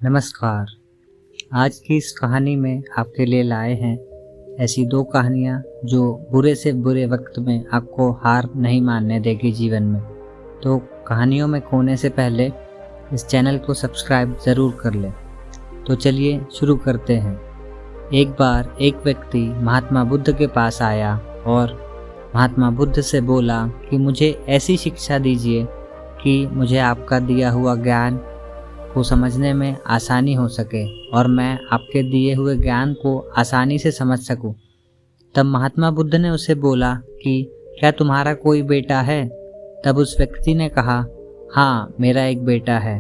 नमस्कार। आज की इस कहानी में आपके लिए लाए हैं ऐसी दो कहानियाँ जो बुरे से बुरे वक्त में आपको हार नहीं मानने देगी जीवन में। तो कहानियों में खोने से पहले इस चैनल को सब्सक्राइब ज़रूर कर लें। तो चलिए शुरू करते हैं। एक बार एक व्यक्ति महात्मा बुद्ध के पास आया और महात्मा बुद्ध से बोला कि मुझे ऐसी शिक्षा दीजिए कि मुझे आपका दिया हुआ ज्ञान को समझने में आसानी हो सके और मैं आपके दिए हुए ज्ञान को आसानी से समझ सकूं। तब महात्मा बुद्ध ने उसे बोला कि क्या तुम्हारा कोई बेटा है? तब उस व्यक्ति ने कहा, हाँ, मेरा एक बेटा है।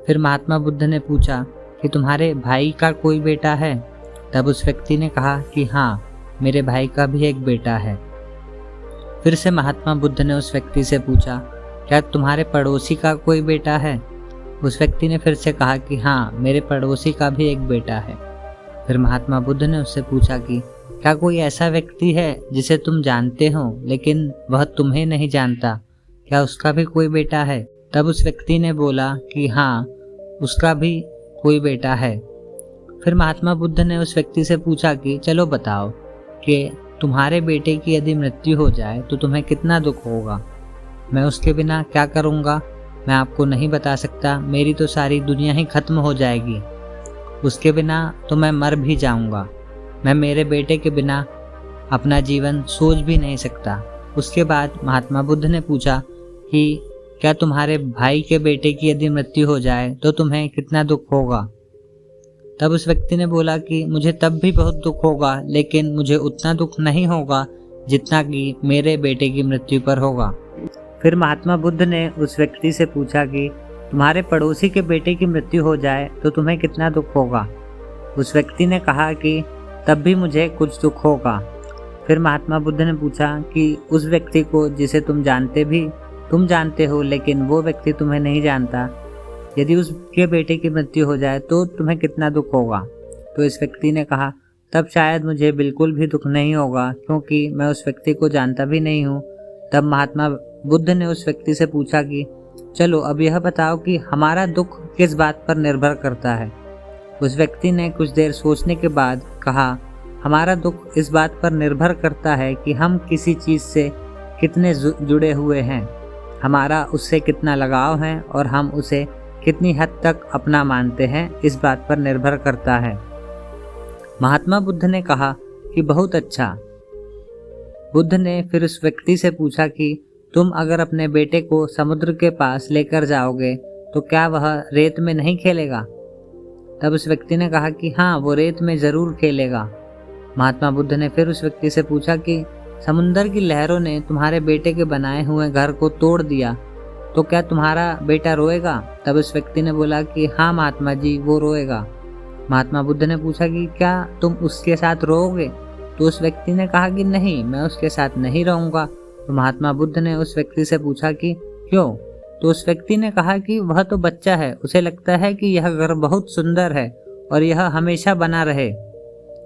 फिर महात्मा बुद्ध ने पूछा कि तुम्हारे भाई का कोई बेटा है? तब उस व्यक्ति ने कहा कि हाँ, मेरे भाई का भी एक बेटा है। फिर से महात्मा बुद्ध ने उस व्यक्ति से पूछा, क्या तुम्हारे पड़ोसी का कोई बेटा है? उस व्यक्ति ने फिर से कहा कि हाँ, मेरे पड़ोसी का भी एक बेटा है। फिर महात्मा बुद्ध ने उससे पूछा कि क्या कोई ऐसा व्यक्ति है जिसे तुम जानते हो लेकिन वह तुम्हें नहीं जानता? क्या उसका भी कोई बेटा है? तब उस व्यक्ति ने बोला कि हाँ, उसका भी कोई बेटा है। फिर महात्मा बुद्ध ने उस व्यक्ति से पूछा कि चलो बताओ कि तुम्हारे बेटे की यदि मृत्यु हो जाए तो तुम्हें कितना दुख होगा? मैं उसके बिना क्या करूँगा? मैं आपको नहीं बता सकता। मेरी तो सारी दुनिया ही खत्म हो जाएगी। उसके बिना तो मैं मर भी जाऊंगा। मैं मेरे बेटे के बिना अपना जीवन सोच भी नहीं सकता। उसके बाद महात्मा बुद्ध ने पूछा कि क्या तुम्हारे भाई के बेटे की यदि मृत्यु हो जाए तो तुम्हें कितना दुख होगा? तब उस व्यक्ति ने बोला कि मुझे तब भी बहुत दुख होगा, लेकिन मुझे उतना दुख नहीं होगा जितना कि मेरे बेटे की मृत्यु पर होगा। फिर महात्मा बुद्ध ने उस व्यक्ति से पूछा कि तुम्हारे पड़ोसी के बेटे की मृत्यु हो जाए तो तुम्हें कितना दुख होगा? उस व्यक्ति ने कहा कि तब भी मुझे कुछ दुख होगा। फिर महात्मा बुद्ध ने पूछा कि उस व्यक्ति को जिसे तुम जानते हो लेकिन वो व्यक्ति तुम्हें नहीं जानता, यदि उसके बेटे की मृत्यु हो जाए तो तुम्हें कितना दुख होगा? तो इस व्यक्ति ने कहा, तब शायद मुझे बिल्कुल भी दुख नहीं होगा, क्योंकि मैं उस व्यक्ति को जानता भी नहीं हूँ। तब महात्मा बुद्ध ने उस व्यक्ति से पूछा कि चलो अब यह बताओ कि हमारा दुख किस बात पर निर्भर करता है? उस व्यक्ति ने कुछ देर सोचने के बाद कहा, हमारा दुख इस बात पर निर्भर करता है कि हम किसी चीज़ से कितने जुड़े हुए हैं, हमारा उससे कितना लगाव है और हम उसे कितनी हद तक अपना मानते हैं, इस बात पर निर्भर करता है। महात्मा बुद्ध ने कहा कि बहुत अच्छा। बुद्ध ने फिर उस व्यक्ति से पूछा कि तुम अगर अपने बेटे को समुद्र के पास लेकर जाओगे तो क्या वह रेत में नहीं खेलेगा? तब उस व्यक्ति ने कहा कि हाँ, वो रेत में ज़रूर खेलेगा। महात्मा बुद्ध ने फिर उस व्यक्ति से पूछा कि समुद्र की लहरों ने तुम्हारे बेटे के बनाए हुए घर को तोड़ दिया तो क्या तुम्हारा बेटा रोएगा? तब उस व्यक्ति ने बोला कि हाँ महात्मा जी, वो रोएगा। महात्मा बुद्ध ने पूछा कि क्या तुम उसके साथ रोओगे? तो उस व्यक्ति ने कहा कि नहीं, मैं उसके साथ नहीं रहूँगा। तो महात्मा बुद्ध ने उस व्यक्ति से पूछा कि क्यों? तो उस व्यक्ति ने कहा कि वह तो बच्चा है, उसे लगता है कि यह घर बहुत सुंदर है और यह हमेशा बना रहे।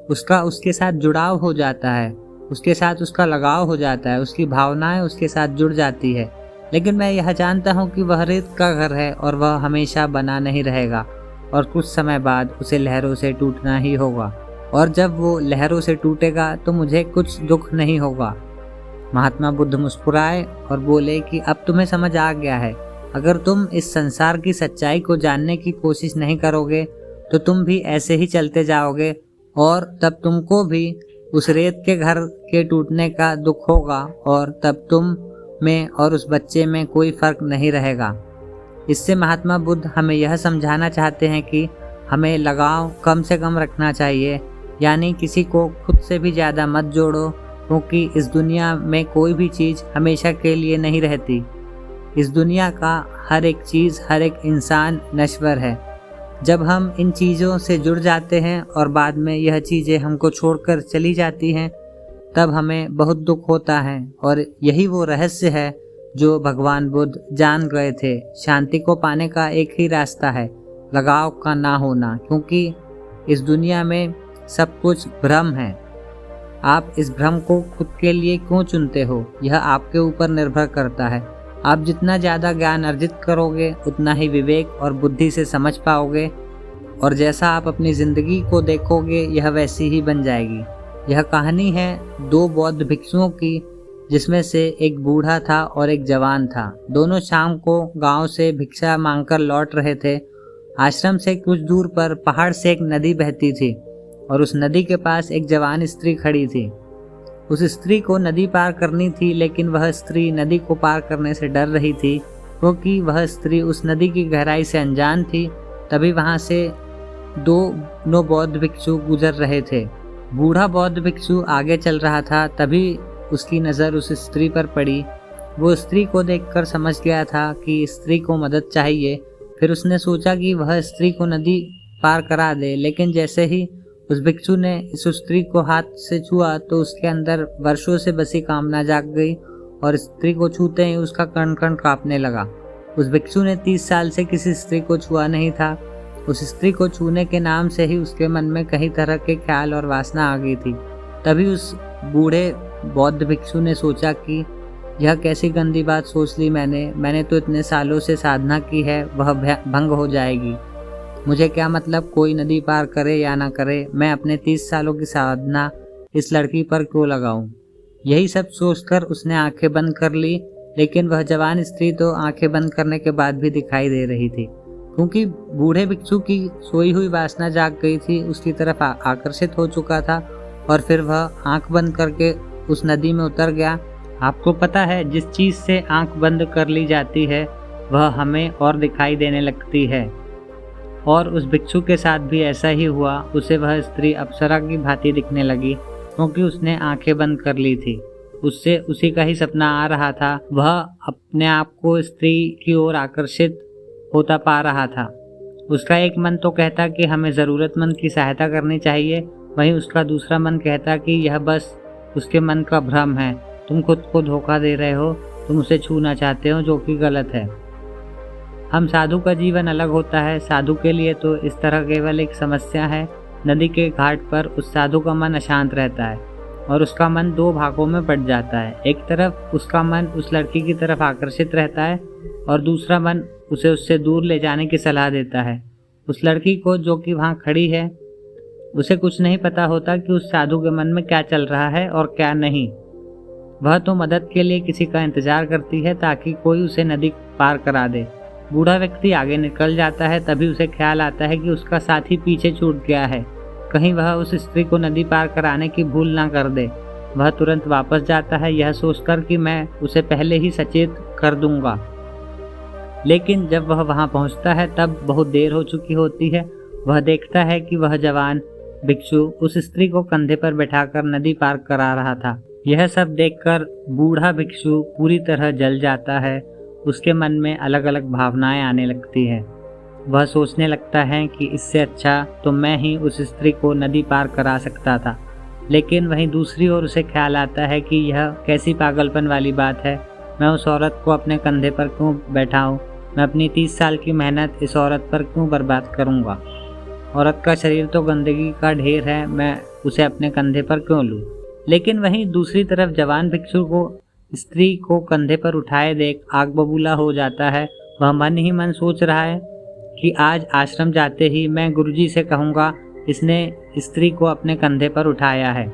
उसका उसके साथ जुड़ाव हो जाता है, उसके साथ उसका लगाव हो जाता है, उसकी भावनाएं उसके साथ जुड़ जाती है। लेकिन मैं यह जानता हूँ कि वह रेत का घर है और वह हमेशा बना नहीं रहेगा और कुछ समय बाद उसे लहरों से टूटना ही होगा, और जब वो लहरों से टूटेगा तो मुझे कुछ दुख नहीं होगा। महात्मा बुद्ध मुस्कुराए और बोले कि अब तुम्हें समझ आ गया है। अगर तुम इस संसार की सच्चाई को जानने की कोशिश नहीं करोगे तो तुम भी ऐसे ही चलते जाओगे और तब तुमको भी उस रेत के घर के टूटने का दुख होगा और तब तुम में और उस बच्चे में कोई फर्क नहीं रहेगा। इससे महात्मा बुद्ध हमें यह समझाना चाहते हैं कि हमें लगाव कम से कम रखना चाहिए, यानी किसी को खुद से भी ज़्यादा मत जोड़ो, क्योंकि इस दुनिया में कोई भी चीज़ हमेशा के लिए नहीं रहती। इस दुनिया का हर एक चीज़, हर एक इंसान नश्वर है। जब हम इन चीज़ों से जुड़ जाते हैं और बाद में यह चीज़ें हमको छोड़कर चली जाती हैं, तब हमें बहुत दुख होता है। और यही वो रहस्य है जो भगवान बुद्ध जान गए थे। शांति को पाने का एक ही रास्ता है, लगाव का ना होना, क्योंकि इस दुनिया में सब कुछ भ्रम है। आप इस भ्रम को खुद के लिए क्यों चुनते हो, यह आपके ऊपर निर्भर करता है। आप जितना ज़्यादा ज्ञान अर्जित करोगे उतना ही विवेक और बुद्धि से समझ पाओगे और जैसा आप अपनी ज़िंदगी को देखोगे यह वैसी ही बन जाएगी। यह कहानी है दो बौद्ध भिक्षुओं की, जिसमें से एक बूढ़ा था और एक जवान था। दोनों शाम को गांव से भिक्षा मांगकर लौट रहे थे। आश्रम से कुछ दूर पर पहाड़ से एक नदी बहती थी और उस नदी के पास एक जवान स्त्री खड़ी थी। उस स्त्री को नदी पार करनी थी, लेकिन वह स्त्री नदी को पार करने से डर रही थी, क्योंकि वह स्त्री उस नदी की गहराई से अनजान थी। तभी वहां से दो बौद्ध भिक्षु गुजर रहे थे। बूढ़ा बौद्ध भिक्षु आगे चल रहा था, तभी उसकी नज़र उस स्त्री पर पड़ी। वो स्त्री को देखकर समझ गया था कि स्त्री को मदद चाहिए। फिर उसने सोचा कि वह स्त्री को नदी पार करा दे, लेकिन जैसे ही उस भिक्षु ने इस स्त्री को हाथ से छुआ तो उसके अंदर वर्षों से बसी कामना जाग गई और स्त्री को छूते ही उसका कण कण कांपने लगा। उस भिक्षु ने 30 साल से किसी स्त्री को छुआ नहीं था। उस स्त्री को छूने के नाम से ही उसके मन में कई तरह के ख्याल और वासना आ गई थी। तभी उस बूढ़े बौद्ध भिक्षु ने सोचा कि यह कैसी गंदी बात सोच ली मैंने तो इतने सालों से साधना की है, वह भंग हो जाएगी। मुझे क्या मतलब कोई नदी पार करे या ना करे, मैं अपने 30 सालों की साधना इस लड़की पर क्यों लगाऊं। यही सब सोचकर उसने आंखें बंद कर ली, लेकिन वह जवान स्त्री तो आंखें बंद करने के बाद भी दिखाई दे रही थी, क्योंकि बूढ़े भिक्षु की सोई हुई वासना जाग गई थी, उसकी तरफ आकर्षित हो चुका था और फिर वह आंख बंद करके उस नदी में उतर गया। आपको पता है, जिस चीज़ से आंख बंद कर ली जाती है वह हमें और दिखाई देने लगती है, और उस भिक्षु के साथ भी ऐसा ही हुआ। उसे वह स्त्री अप्सरा की भांति दिखने लगी, क्योंकि उसने आंखें बंद कर ली थी। उससे उसी का ही सपना आ रहा था। वह अपने आप को स्त्री की ओर आकर्षित होता पा रहा था। उसका एक मन तो कहता कि हमें ज़रूरतमंद की सहायता करनी चाहिए, वहीं उसका दूसरा मन कहता कि यह बस उसके मन का भ्रम है, तुम खुद को धोखा दे रहे हो, तुम उसे छूना चाहते हो, जो कि गलत है। हम साधु का जीवन अलग होता है। साधु के लिए तो इस तरह केवल एक समस्या है। नदी के घाट पर उस साधु का मन अशांत रहता है और उसका मन दो भागों में बट जाता है। एक तरफ उसका मन उस लड़की की तरफ आकर्षित रहता है और दूसरा मन उसे उससे दूर ले जाने की सलाह देता है। उस लड़की को, जो कि वहाँ खड़ी है, उसे कुछ नहीं पता होता कि उस साधु के मन में क्या चल रहा है और क्या नहीं। वह तो मदद के लिए किसी का इंतजार करती है ताकि कोई उसे नदी पार करा दे। बूढ़ा व्यक्ति आगे निकल जाता है, तभी उसे ख्याल आता है कि उसका साथी पीछे छूट गया है, कहीं वह उस स्त्री को नदी पार कराने की भूल ना कर दे। वह तुरंत वापस जाता है, यह सोचकर कि मैं उसे पहले ही सचेत कर दूंगा। लेकिन जब वह वहां पहुंचता है तब बहुत देर हो चुकी होती है। वह देखता है कि वह जवान भिक्षु उस स्त्री को कंधे पर बैठाकर नदी पार करा रहा था। यह सब देखकर बूढ़ा भिक्षु पूरी तरह जल जाता है। उसके मन में अलग अलग भावनाएं आने लगती है। वह सोचने लगता है कि इससे अच्छा तो मैं ही उस स्त्री को नदी पार करा सकता था। लेकिन वहीं दूसरी ओर उसे ख्याल आता है कि यह कैसी पागलपन वाली बात है, मैं उस औरत को अपने कंधे पर क्यों बैठाऊं, मैं अपनी 30 साल की मेहनत इस औरत पर क्यों बर्बाद करूंगा। औरत का शरीर तो गंदगी का ढेर है, मैं उसे अपने कंधे पर क्यों लूं। लेकिन वहीं दूसरी तरफ जवान भिक्षु को स्त्री को कंधे पर उठाए देख आग बबूला हो जाता है। वह मन ही मन सोच रहा है कि आज आश्रम जाते ही मैं गुरुजी से कहूँगा, इसने स्त्री को अपने कंधे पर उठाया है,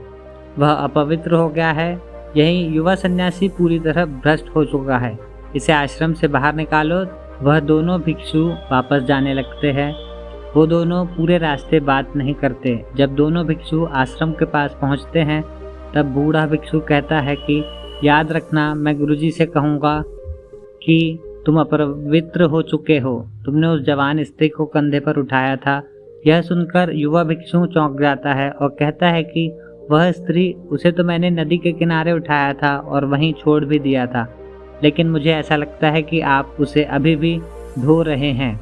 वह अपवित्र हो गया है। यही युवा सन्यासी पूरी तरह भ्रष्ट हो चुका है, इसे आश्रम से बाहर निकालो। वह दोनों भिक्षु वापस जाने लगते हैं। वो दोनों पूरे रास्ते बात नहीं करते। जब दोनों भिक्षु आश्रम के पास पहुंचते हैं तब बूढ़ा भिक्षु कहता है कि याद रखना, मैं गुरुजी से कहूँगा कि तुम अपवित्र हो चुके हो, तुमने उस जवान स्त्री को कंधे पर उठाया था। यह सुनकर युवा भिक्षु चौंक जाता है और कहता है कि वह स्त्री, उसे तो मैंने नदी के किनारे उठाया था और वहीं छोड़ भी दिया था, लेकिन मुझे ऐसा लगता है कि आप उसे अभी भी ढो रहे हैं,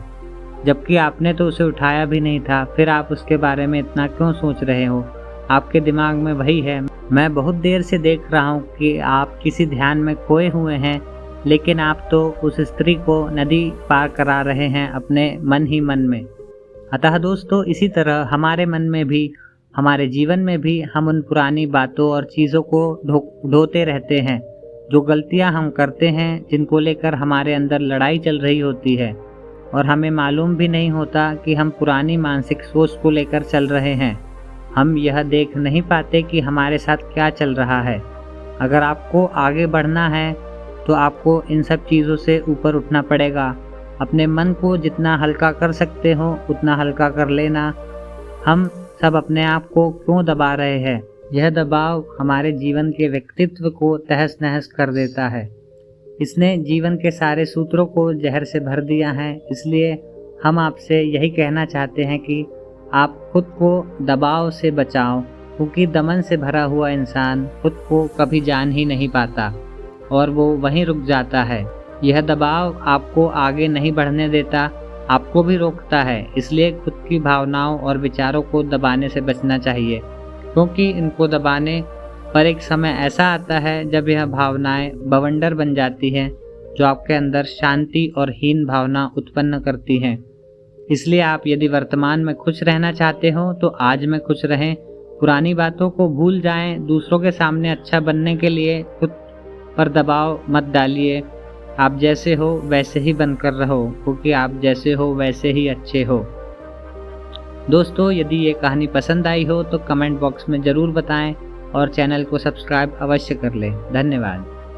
जबकि आपने तो उसे उठाया भी नहीं था। फिर आप उसके बारे में इतना क्यों सोच रहे हो? आपके दिमाग में वही है। मैं बहुत देर से देख रहा हूँ कि आप किसी ध्यान में खोए हुए हैं, लेकिन आप तो उस स्त्री को नदी पार करा रहे हैं अपने मन ही मन में। अतः दोस्तों, इसी तरह हमारे मन में भी, हमारे जीवन में भी हम उन पुरानी बातों और चीज़ों को ढोते रहते हैं। जो गलतियां हम करते हैं, जिनको लेकर हमारे अंदर लड़ाई चल रही होती है, और हमें मालूम भी नहीं होता कि हम पुरानी मानसिक सोच को लेकर चल रहे हैं। हम यह देख नहीं पाते कि हमारे साथ क्या चल रहा है। अगर आपको आगे बढ़ना है तो आपको इन सब चीज़ों से ऊपर उठना पड़ेगा। अपने मन को जितना हल्का कर सकते हो उतना हल्का कर लेना। हम सब अपने आप को क्यों दबा रहे हैं? यह दबाव हमारे जीवन के व्यक्तित्व को तहस नहस कर देता है। इसने जीवन के सारे सूत्रों को जहर से भर दिया है। इसलिए हम आपसे यही कहना चाहते हैं कि आप खुद को दबाव से बचाओ, क्योंकि दमन से भरा हुआ इंसान खुद को कभी जान ही नहीं पाता और वो वहीं रुक जाता है। यह दबाव आपको आगे नहीं बढ़ने देता, आपको भी रोकता है। इसलिए खुद की भावनाओं और विचारों को दबाने से बचना चाहिए, क्योंकि इनको दबाने पर एक समय ऐसा आता है जब यह भावनाएं बवंडर बन जाती हैं, जो आपके अंदर शांति और हीन भावना उत्पन्न करती हैं। इसलिए आप यदि वर्तमान में खुश रहना चाहते हो तो आज में खुश रहें, पुरानी बातों को भूल जाएं। दूसरों के सामने अच्छा बनने के लिए खुद पर दबाव मत डालिए। आप जैसे हो वैसे ही बनकर रहो, क्योंकि आप जैसे हो वैसे ही अच्छे हो। दोस्तों, यदि ये कहानी पसंद आई हो तो कमेंट बॉक्स में ज़रूर बताएं और चैनल को सब्सक्राइब अवश्य कर लें। धन्यवाद।